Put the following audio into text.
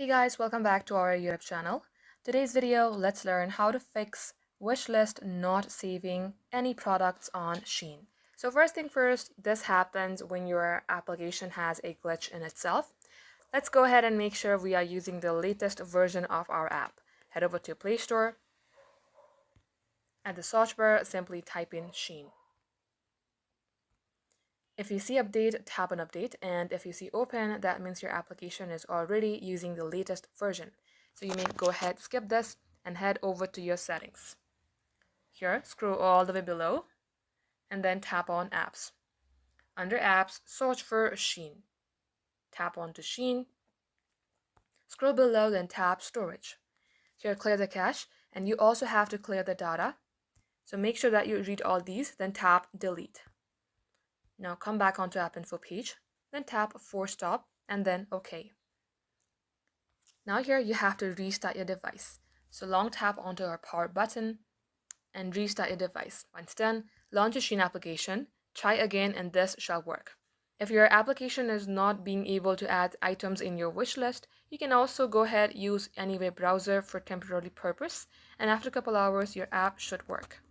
Hey guys, welcome back to our YouTube channel. Today's video, let's learn how to fix wishlist not saving any products on SHEIN. So first thing first, this happens when your application has a glitch in itself. Let's go ahead and make sure we are using the latest version of our app. Head over to Play Store. At the search bar, simply type in SHEIN. If you see update, tap on update, and if you see open, that means your application is already using the latest version. So you may go ahead, skip this, and head over to your settings. Here, scroll all the way below, and then tap on apps. Under apps, search for SHEIN. Tap onto SHEIN. Scroll below, then tap storage. Here, clear the cache, and you also have to clear the data. So make sure that you read all these, then tap delete. Now come back onto App Info page, then tap Force Stop, and then OK. Now here you have to restart your device. So long tap onto our power button and restart your device. Once done, launch your SHEIN application, try again, and this shall work. If your application is not being able to add items in your wish list, you can also go ahead use any web browser for temporary purpose, and after a couple hours your app should work.